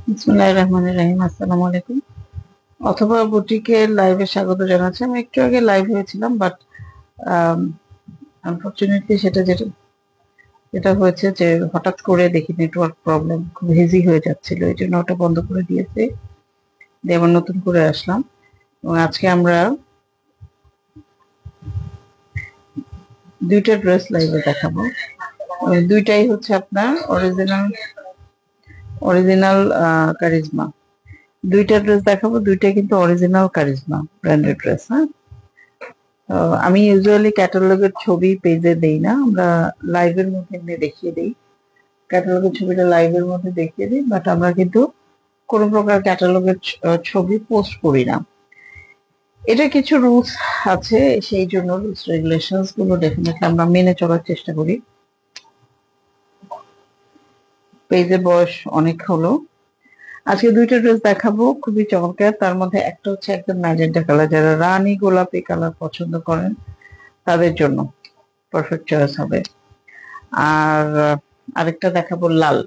বিসমিল্লাহির রহমানির রহিম। আসসালামু আলাইকুম। অথবা বুটিকের লাইভে স্বাগত জানাচ্ছি। আমি একটু আগে লাইভ হয়েছিলাম, বাট আনফরচুনেটলি সেটা যেটা যেটা হয়েছে যে হঠাৎ করে দেখি নেটওয়ার্ক প্রবলেম, খুব হেজি হয়ে যাচ্ছিল, এই জন্য ওটা বন্ধ করে দিয়েছে, দিয়ে আবার নতুন করে আসলাম। এবং আজকে আমরা দুইটা ড্রেস লাইভে দেখাবো। দুইটাই হচ্ছে আপনার অরিজিনাল অরিজিনাল কারিজমা। দুইটা ড্রেস দেখাবো, দুইটাই কিন্তু অরিজিনাল কারিজমা ব্র্যান্ডেড ড্রেস। হ্যাঁ, আমি ইউজুয়ালি ক্যাটালগের ছবি পেজে দেই না, আমরা লাইভের মধ্যে এমনি দেখিয়ে দিই। ক্যাটালগের ছবিটা লাইভের মধ্যে দেখিয়ে দিই, বাট আমরা কিন্তু কোনো প্রকার ক্যাটালগের ছবি পোস্ট করি না। এটা কিছু রুলস আছে, সেই জন্য রুলস রেগুলেশনস গুলো ডেফিনেটলি আমরা মেনে চলার চেষ্টা করি। পেজের বয়স অনেক হলো। আজকে দুইটা ড্রেস দেখাবো, খুবই চমৎকার। তার মধ্যে একটা হচ্ছে একদম ম্যাজেন্টা কালার, যারা রানী গোলাপি কালার পছন্দ করেন তাদের জন্য পারফেক্ট চয়েস হবে। আর আরেকটা দেখাবো লাল।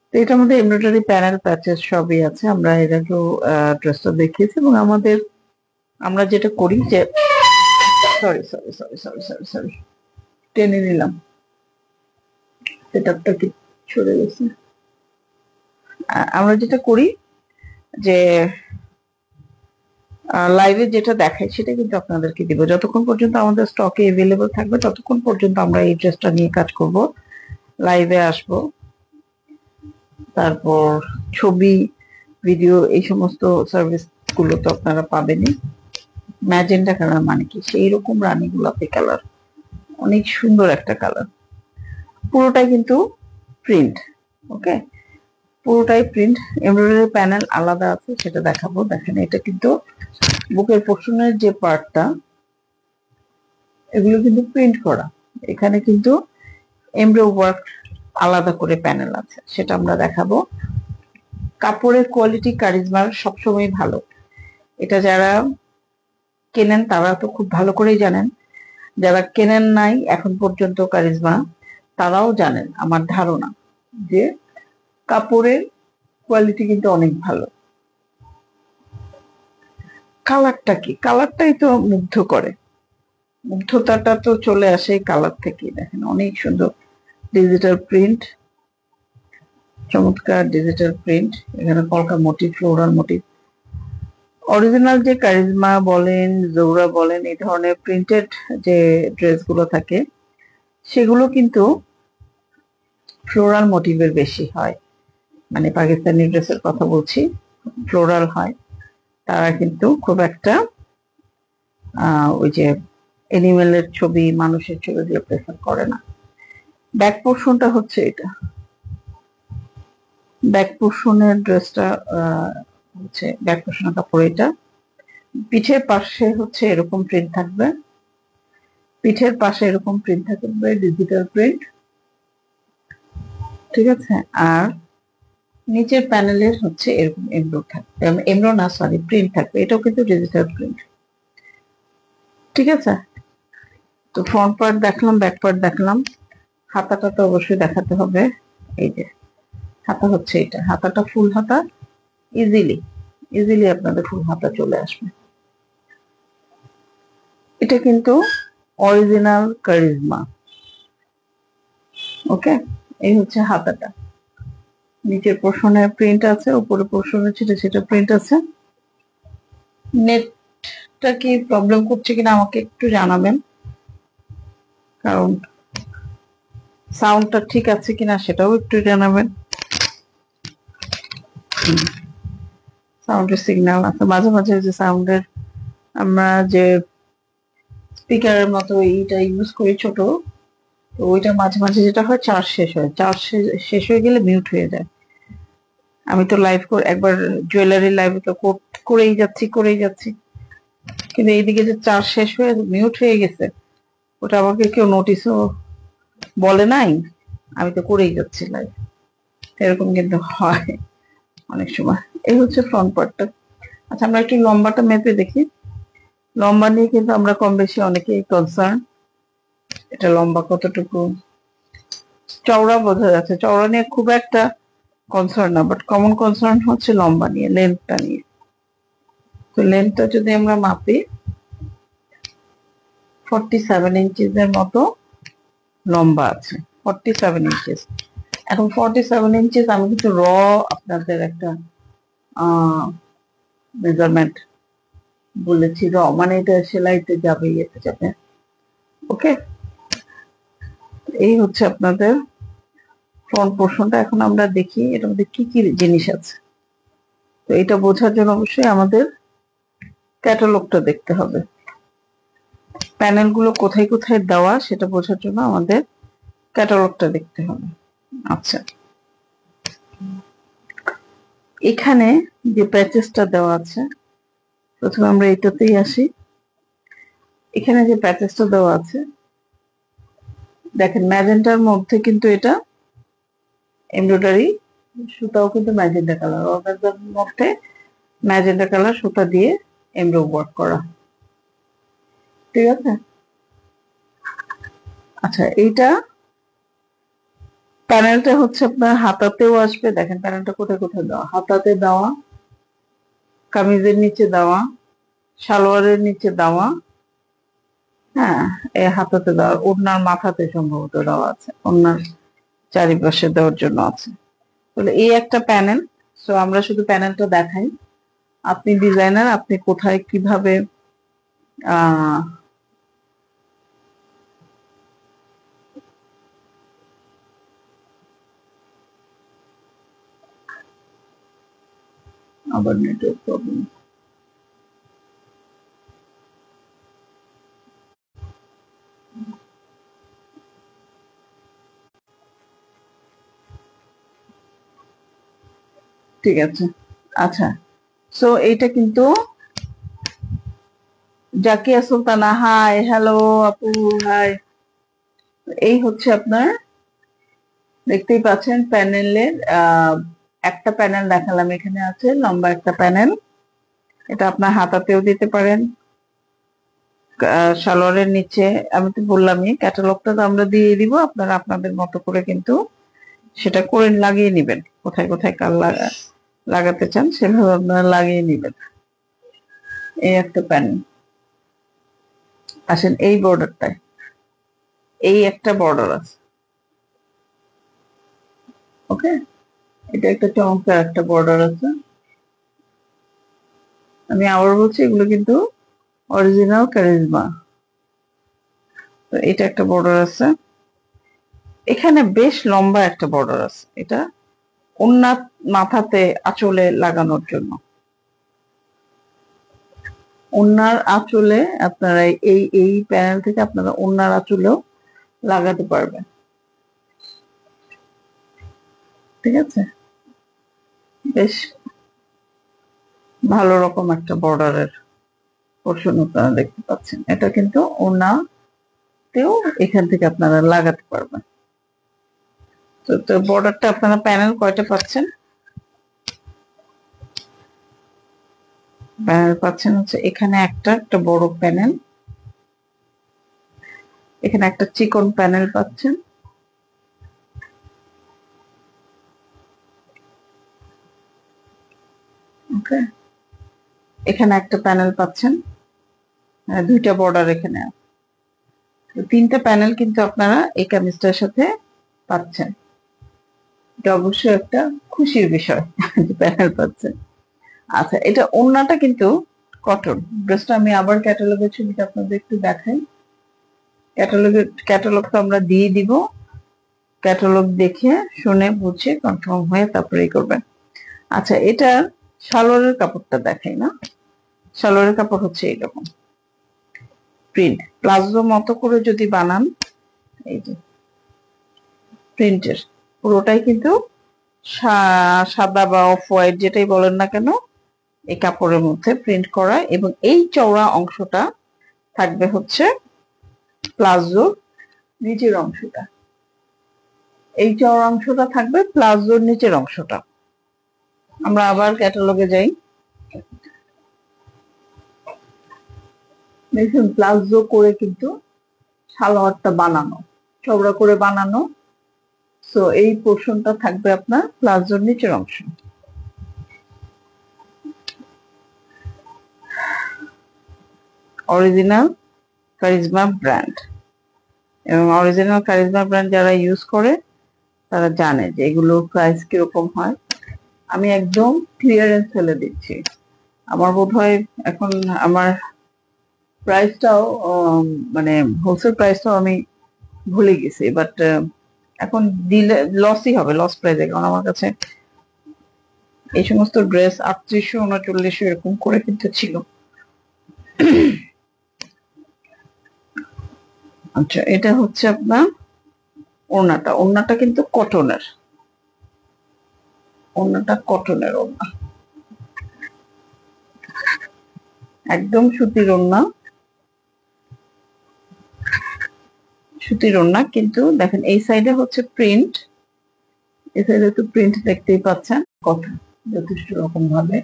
তো এটার মধ্যে এমব্রয়ডারি প্যানেল প্যাচেস সবই আছে। আমরা এর আগেও ড্রেসটা দেখিয়েছি, এবং আমরা যেটা করি যে sorry sorry sorry sorry sorry sorry টেনে নিলাম, সেটআপটা কি সরে গেছে। আমরা যেটা করি যে লাইভে যেটা দেখাই সেটা কিন্তু আপনাদেরকে দিব। যতক্ষণ পর্যন্ত আমাদের স্টকে এভেলেবল থাকবে ততক্ষণ পর্যন্ত আমরা এই ড্রেসটা নিয়ে কাজ করব, লাইভে আসব, তারপর ছবি ভিডিও এই সমস্ত সার্ভিস গুলো তো আপনারা পাবেনই। ম্যাজেন্টা কালার মানে কি, সেই রকম রানী গোলাপি কালার, অনেক সুন্দর একটা কালার। পুরোটাই কিন্তু প্রিন্ট। ওকে, পুরোটাই প্রিন্ট। এমব্রয়ডারি প্যানেল আলাদা আছে, সেটা দেখাবো। দেখেন, এটা কিন্তু বুকের পোর্শনের যে পার্টটা, এগুলো কিন্তু প্রিন্ট করা। এখানে কিন্তু এমব্রয় ওয়ার্ক আলাদা করে প্যানেল আছে, সেটা আমরা দেখাবো। কাপড়ের কোয়ালিটি কারিজমার সবসময় ভালো। এটা যারা কেনেন তারা তো খুব ভালো করেই জানেন, যারা কেনেন নাই এখন পর্যন্ত কারিজমা, তারাও জানেন আমার ধারণা যে কাপড়ের কোয়ালিটি কিন্তু অনেক ভালো। কালারটা কি, কালারটাই তো মুগ্ধ করে, মুগ্ধতাটা তো চলে আসে এই কালার থেকে। দেখেন, অনেক সুন্দর ডিজিটাল প্রিন্ট, চমৎকার ডিজিটাল প্রিন্ট। এখানে কলকা মোটিভ, ফ্লোরাল মোটিভ। অরিজিনাল যে কারিজমা বলেন, জোহরা বলেন, এই ধরনের প্রিন্টেড যে ড্রেসগুলো থাকে সেগুলো কিন্তু ফ্লোরাল মোটিভের বেশি হয়। মানে পাকিস্তানি ড্রেসের কথা বলছি, ফ্লোরাল হয়। তারা কিন্তু খুব একটা ওই যে এনিমেলের ছবি, মানুষের ছবি দিয়ে প্রেফার করে না। ব্যাক পোর্শনটা হচ্ছে এটা, ব্যাক পোর্শনের ড্রেসটা হচ্ছে ব্যাক পোর্শনের কাপড় এটা। পিঠের পাশে হচ্ছে এরকম প্রিন্ট থাকবে, পিঠের পাশে এরকম প্রিন্ট থাকবে, ডিজিটাল প্রিন্ট, ঠিক আছে। আর নিচের প্যানেলের হচ্ছে এরকম এমব্রো থাকবে, এমব্রো না সরি প্রিন্ট থাকবে, এটাও কিন্তু ডিজিটাল প্রিন্ট, ঠিক আছে। তো ফ্রন্ট পার্ট দেখলাম, ব্যাক পার্ট দেখলাম, হাতাটা তো অবশ্যই দেখাতে হবে। এই যে হাতা হচ্ছে এটা, হাতাটা ফুল হাতা, ইজিলি ইজিলি আপনাদের ফুল হাতা চলে আসবে। এটা কিন্তু অরিজিনাল কারিজমা। ওকে, এই হচ্ছে হাতাটা, নিচের পোর্শনে প্রিন্ট আছে, উপরের পোর্শনে ছোট ছোট প্রিন্ট আছে। নেটটা কি প্রবলেম করছে কিনা আমাকে একটু জানাবেন, কারণ সাউন্ডটা ঠিক আছে কিনা সেটাও একটু জানাবেন। সাউন্ডের সিগন্যাল আছে মাঝে মাঝে, যে সাউন্ডের আমরা যে স্পিকারের মতো এইটা ইউজ করি ছোট, তো ওইটা মাঝে মাঝে যেটা হয়, চার্জ শেষ হয়, চার্জ শেষ হয়ে গেলে মিউট হয়ে যায়। আমি তো লাইভ করে একবার জুয়েলারি লাইভ তো করেই যাচ্ছি, কিন্তু এইদিকে যে চার্জ শেষ হয়ে মিউট হয়ে গেছে, ওটা আমাকে কেউ নোটিশও বলে নাই, আমি তো করেই যাচ্ছি লাইভ। এরকম কিন্তু হয় অনেক সময়। এই হচ্ছে ফ্রন্ট পার্টটা। আচ্ছা, আমরা একটু লম্বাটা মেপে দেখি। লম্বা নিয়ে কিন্তু আমরা কম বেশি অনেকেই কনসার্ন, এটা লম্বা কতটুকু। চওড়া বোঝা যাচ্ছে, চওড়া নিয়ে খুব একটা কনসার্ন না, বাট কমন কনসার্ন হচ্ছে লম্বা নিয়ে, লেন্থটা নিয়ে। তো লেন্থটা যদি আমরা মাপি 47 ইঞ্চিসের মতো লম্বা আছে, 47 ইঞ্চিস। এখন 47 ইঞ্চিস আমি কিন্তু আপনাদের একটা মেজারমেন্ট বলেছি, মানে এটা সেলাইতে যাবে, ইয়েতে যাবে। ওকে, এই হচ্ছে আপনাদের ফ্রন্ট পোর্শনটা। এখন আমরা দেখি এটার মধ্যে কি কি জিনিস আছে। তো এটা বোঝার জন্য অবশ্যই আমাদের ক্যাটালগটা দেখতে হবে। প্যানেলগুলো কোথায় কোথায় দেওয়া সেটা বোঝার জন্য আমাদের ক্যাটালগটা দেখতে হবে। আচ্ছা, এখানে যে প্যাচেসটা দেওয়া আছে, প্রথমে আমরা এটাতেই আসি। এখানে যে প্যাচেসটা দেওয়া আছে দেখেন, ম্যাজেন্টার মধ্যে কিন্তু এটা এমব্রয়ডারি সুতাও কিন্তু ম্যাজেন্টা কালার, অর্গানজার মধ্যে ম্যাজেন্টা কালার সুতা দিয়ে এমব্রয় ওয়ার্ক করা। ঠিক আছে। আচ্ছা, এইটা প্যানেলটা হচ্ছে আপনার হাতাতেও আসবে। দেখেন প্যানেলটা কোথায় কোথায় দেওয়া, হাতাতে দেওয়া, কামিজের নিচে দেওয়া, সালোয়ারের নিচে দেওয়া, হ্যাঁ, এই হাতাতে দেওয়া, ওড়নার মাথাতে সম্ভবত দেওয়া আছে, ওড়নার চারিপাশে দেওয়ার জন্য আছে। তাহলে এই একটা প্যানেল। সো আমরা শুধু প্যানেলটা দেখাই, আপনি ডিজাইনার, আপনি কোথায় কিভাবে আহ আবার নেটওয়ার্ক প্রবলেম। ঠিক আছে। আচ্ছা, সো এইটা কিন্তু জাকিয়া সুলতানা, হাই, হ্যালো আপু, হাই। এই হচ্ছে আপনার, দেখতেই পাচ্ছেন প্যানেলের একটা প্যানেল দেখালাম, এখানে আছে লম্বা একটা প্যানেল। এটা আপনার হাতাতেও দিতে পারেন, সালোয়ারের নিচে। আমি তো বললামই, ক্যাটালগটা তো আমরা দিয়ে দিব, আপনারা আপনাদের মতো করে কিন্তু সেটা করে লাগিয়ে নিবেন, কোথায় কোথায় কাল লাগাতে চান সেভাবে আপনারা লাগিয়ে নিবেন। এই একটা প্যানেল। আসেন এই বর্ডারটায়, এই একটা বর্ডার আছে। ওকে, এটা একটা চমৎকার একটা বর্ডার আছে। আমি আবার বলছি, এগুলো কিন্তু অরিজিনাল কারিজমা। তো এটা একটা বর্ডার আছে, এখানে বেশ লম্বা একটা বর্ডার আছে, এটা ওড়নার মাথাতে আঁচলে লাগানোর জন্য। ওড়নার আঁচলে আপনারা এই এই প্যানেল থেকে আপনারা ওড়নার আঁচলেও লাগাতে পারবেন। ঠিক আছে, বেশ ভালো রকম একটা বর্ডারের পোর্শন আপনারা দেখতে পাচ্ছেন। এটা কিন্তু ওড়নাতেও এখান থেকে আপনারা লাগাতে পারবেন। তো বর্ডারটা আপনারা প্যানেল কয়টা পাচ্ছেন? প্যানেল পাচ্ছেন হচ্ছে এখানে একটা একটা বড় প্যানেল, এখানে একটা চিকন প্যানেল পাচ্ছেন, ওকে, এখানে একটা প্যানেল পাচ্ছেন, দুইটা বর্ডার এখানে আছে। তো তিনটা প্যানেল কিন্তু আপনারা এই কামিজটার সাথে পাচ্ছেন। এটা অবশ্যই একটা খুশির বিষয় যে প্যানেল পাচ্ছেন। আচ্ছা, এটা ওড়নাটা কিন্তু কটন। ড্রেসটা আমি আবার ক্যাটালগের ছবিটা আপনাদের একটু দেখাই। ক্যাটালগ তো আমরা দিয়ে দিব, ক্যাটালগ দেখে শুনে বুঝে কনফার্ম হয়ে তারপরেই করবেন। আচ্ছা, এটা সালোয়ারের কাপড়টা দেখাই না। সালোয়ারের কাপড় হচ্ছে এইরকম প্রিন্ট, প্লাজো মতো করে যদি বানান, এই যে প্রিন্টের পুরোটাই কিন্তু সাদা বা অফ হোয়াইট যেটাই বলেন না কেন, এই কাপড়ের মধ্যে প্রিন্ট করা, এবং এই চওড়া অংশটা থাকবে হচ্ছে প্লাজোর নিচের অংশটা। এই চওড়া অংশটা থাকবে প্লাজোর নিচের অংশটা। আমরা আবার ক্যাটালগে যাই, দেখুন প্লাজো করে কিন্তু সালোয়ারটা বানানো, চওড়া করে বানানো, সো এই পোর্শনটা থাকবে আপনার প্লাজোর নিচের অংশ। অরিজিনাল কারিজমা ব্র্যান্ড, এবং অরিজিনাল কারিজমা ব্র্যান্ড যারা ইউজ করে তারা জানে যে এগুলোর প্রাইস কিরকম হয়। আমি একদম ক্লিয়ারেন্স ফেলে দিচ্ছি। আমার বোধ হয় এখন আমার প্রাইসটাও মানে হোলসেল প্রাইসটাও আমি ভুলে গেছি, বাট এখন দিলে লসই হবে, লস প্রাইসে, কারণ আমার কাছে এই সমস্ত ড্রেস 3800 3900 এরকম করে কিন্তু ছিল। আচ্ছা, এটা হচ্ছে আপনার ওড়নাটা। ওড়নাটা কিন্তু কটনের, ওড়নাটা কটনের ওড়না, একদম সুতির ওড়না, সুতির ওড়না। কিন্তু দেখেন এই সাইডে হচ্ছে প্রিন্ট, এই সাইডে তো প্রিন্ট দেখতেই পাচ্ছেন কত যথেষ্ট রকম ভাবে।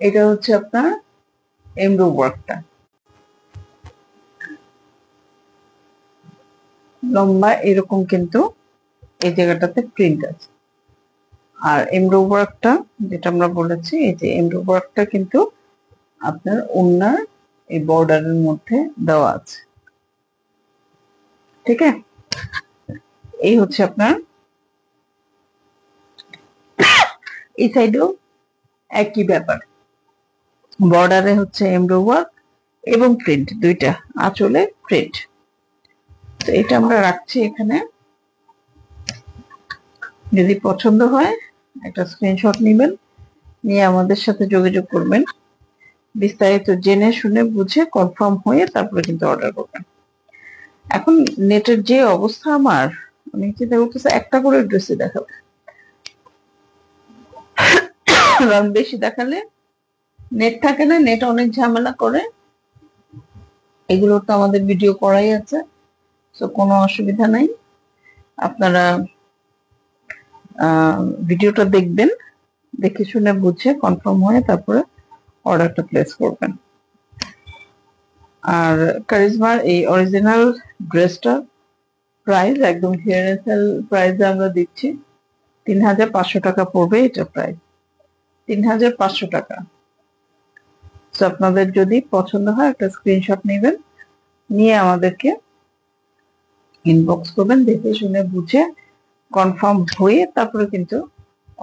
এটা হচ্ছে আপনার এমব্রো ওয়ার্কটা, লম্বা এরকম কিন্তু এই জায়গাটাতে প্রিন্ট আছে। আর এমব্রো ওয়ার্কটা যেটা আমরা বলেছি, এই যে এমব্রো ওয়ার্কটা কিন্তু আপনার ওড়নার এই বর্ডারের মধ্যে দেওয়া আছে। ঠিক আছে, এই হচ্ছে আপনার এই সাইডেও একই ব্যাপার, বর্ডারে হচ্ছে এমব্রো ওয়ার্ক এবং প্রিন্ট, দুইটা আঁচলে প্রিন্ট। তো এটা আমরা রাখছি এখানে। যদি পছন্দ হয় একটা স্ক্রিনশট নেবেন, নিয়ে আমাদের সাথে যোগাযোগ করবেন, বিস্তারিত জেনে শুনে বুঝে কনফার্ম হয়ে তারপরে কিন্তু অর্ডার করবেন। এখন নেটের যে অবস্থা আমার, আমি চিন্তা করতেছি একটা করে ড্রেসই দেখাবো, কারণ বেশি দেখালে নেট থাকে না, নেট অনেক ঝামেলা করে। এগুলো তো আমাদের ভিডিও করাই আছে, তো কোনো অসুবিধা নাই। আপনারা ভিডিওটা দেখবেন, দেখে শুনে বুঝে কনফার্ম হয়ে তারপরে অর্ডারটা প্লেস করবেন। আর কারিজমার এই অরিজিনাল ড্রেসটা প্রাইস একদম ক্লিয়ারেন্স সেল প্রাইসে আমরা দিচ্ছি 3500 টাকা পড়বে। এটা প্রাইস 3500 টাকা। তো আপনাদের যদি পছন্দ হয় একটা স্ক্রিনশট নেবেন, নিয়ে আমাদেরকে ইনবক্স করবেন, দেখে শুনে বুঝে কনফার্ম হয়ে তারপরে কিন্তু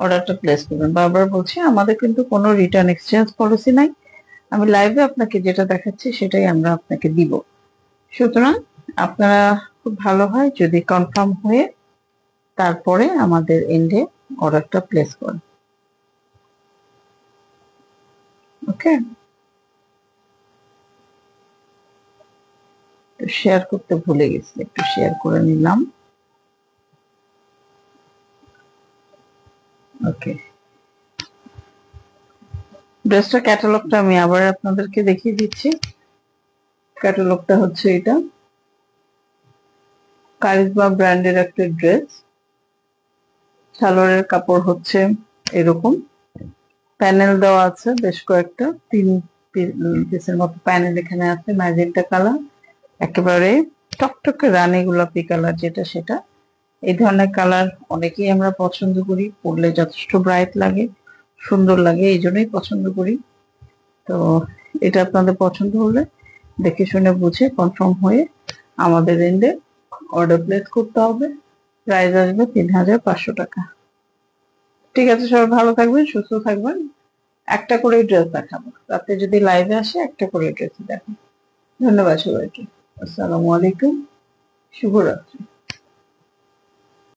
অর্ডারটা প্লেস করবেন। বারবার বলছি, আমাদের কিন্তু কোনো রিটার্ন এক্সচেঞ্জ পলিসি নাই। আমি লাইভে আপনাকে যেটা দেখাচ্ছি সেটাই আমরা আপনাকে দিব। সুতরাং আপনারা খুব ভালো হয় যদি কনফার্ম হয়ে তারপরে আমাদের এন্ডে অর্ডারটা প্লেস করেন। ওকে, শেয়ার করতে ভুলে গেছি, একটু শেয়ার করে নিলাম। ওকে, ড্রেসটা ক্যাটালগটা আমি আবার আপনাদেরকে দেখিয়ে দিচ্ছি। ক্যাটালগটা হচ্ছে এটা, কারিজমা ব্র্যান্ডের একটা ড্রেস। সালোয়ারের কাপড় হচ্ছে এরকম, প্যানেল দেওয়া আছে বেশ কয়েকটা, 3 পিসের মতো প্যানেল এখানে আছে। ম্যাজেন্টা কালার, একেবারে টকটকে রানী গোলাপি কালার যেটা, সেটা। এই ধরনের কালার অনেকেই আমরা পছন্দ করি, পরলে যথেষ্ট ব্রাইট লাগে, সুন্দর লাগে, এই জন্যই পছন্দ করি। তো এটা আপনাদের পছন্দ হলে দেখে শুনে বুঝে কনফার্ম হয়ে আমাদের এন্ডে অর্ডার প্লেস করতে হবে। প্রাইস আসবে 3500 টাকা। ঠিক আছে, সবাই ভালো থাকবেন, সুস্থ থাকবেন। একটা করে ড্রেস দেখাবো, রাতে যদি লাইভে আসে একটা করে ড্রেস দেখাবো। ধন্যবাদ সবাইকে। আসসালামু আলাইকুম, শুভরাত্রি।